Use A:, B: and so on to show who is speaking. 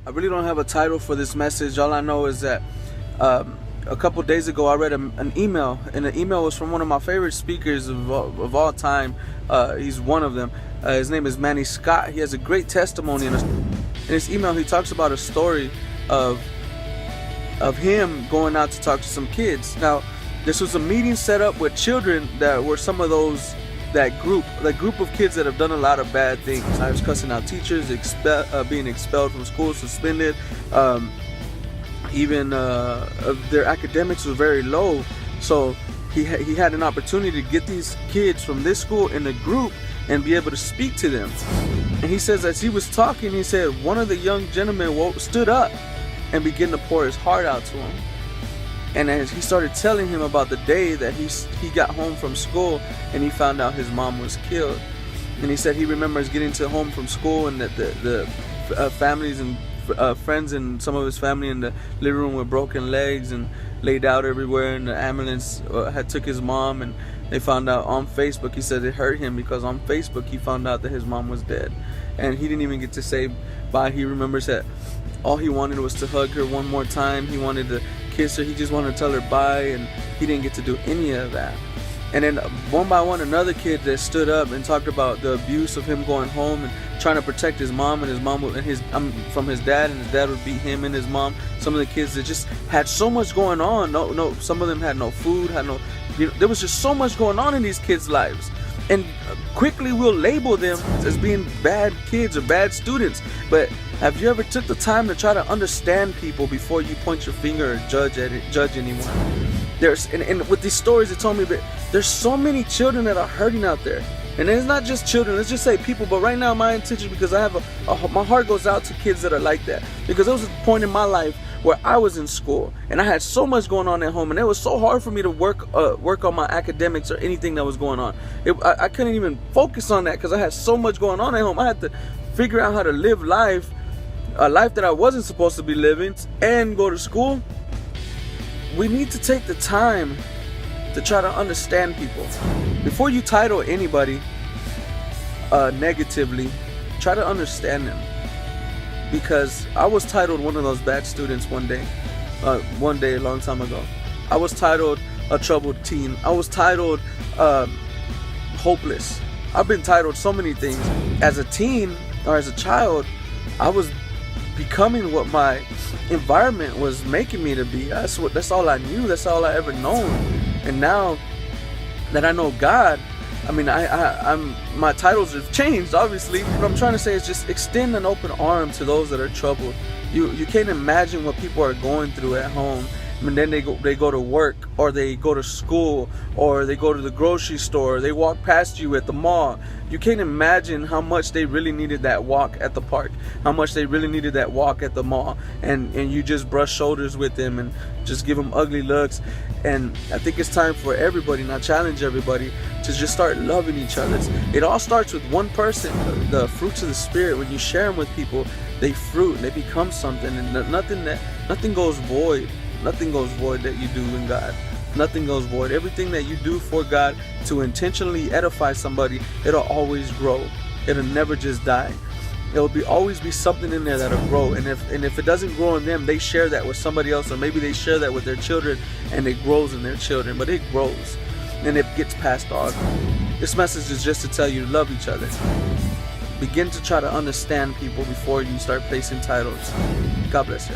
A: I really don't have a title for this message. All I know is that a couple days ago I read an email, and the email was from one of my favorite speakers of all time. He's one of them. His name is Manny Scott. He has a great testimony. In his email, he talks about a story of him going out to talk to some kids. Now, this was a meeting set up with children that were some of those, that group of kids that have done a lot of bad things. I was cussing out teachers, being expelled from school, suspended. Even their academics were very low. So he had an opportunity to get these kids from this school in a group and be able to speak to them. And he says, as he was talking, he said one of the young gentlemen stood up and began to pour his heart out to him. And as he started telling him about the day that he got home from school and he found out his mom was killed. And he said he remembers getting home from school and that the families and friends and some of his family in the living room with broken legs and laid out everywhere, and the ambulance had took his mom, and they found out on Facebook. He said it hurt him because on Facebook he found out that his mom was dead, and he didn't even get to say bye. He remembers that all he wanted was to hug her one more time. He wanted to kiss her. He just wanted to tell her bye, and he didn't get to do any of that. And then one by one, another kid that stood up and talked about the abuse of him going home and trying to protect his mom, and his mom from his dad, and his dad would beat him and his mom. Some of the kids that just had so much going on. No, some of them had no food, there was just so much going on in these kids' lives. And quickly we'll label them as being bad kids or bad students. But have you ever took the time to try to understand people before you point your finger or judge anyone? And with these stories, it told me that there's so many children that are hurting out there. And it's not just children, let's just say people. But right now my intention, because I have my heart goes out to kids that are like that. Because there was a point in my life where I was in school and I had so much going on at home, and it was so hard for me to work on my academics or anything that was going on. I couldn't even focus on that because I had so much going on at home. I had to figure out how to live a life that I wasn't supposed to be living, and go to school. We need to take the time to try to understand people. Before you title anybody negatively, try to understand them. Because I was titled one of those bad students one day a long time ago. I was titled a troubled teen. I was titled hopeless. I've been titled so many things. As a teen or as a child, I was becoming what my environment was making me to be. That's all I knew. That's all I ever known. And now that I know God, I mean, my titles have changed, obviously. What I'm trying to say is just extend an open arm to those that are troubled. You can't imagine what people are going through at home. I mean, then they go to work, or they go to school, or they go to the grocery store, they walk past you at the mall. You can't imagine how much they really needed that walk at the park, how much they really needed that walk at the mall, and you just brush shoulders with them and just give them ugly looks. And I think it's time for everybody, and I challenge everybody to just start loving each other. It all starts with one person. The fruits of the Spirit, when you share them with people, they fruit and they become something, and nothing goes void. Nothing goes void that you do in God. Nothing goes void. Everything that you do for God to intentionally edify somebody, it'll always grow. It'll never just die. There'll always be something in there that'll grow. And if it doesn't grow in them, they share that with somebody else, or maybe they share that with their children, and it grows in their children. But it grows and it gets passed on. This message is just to tell you to love each other. Begin to try to understand people before you start placing titles. God bless you.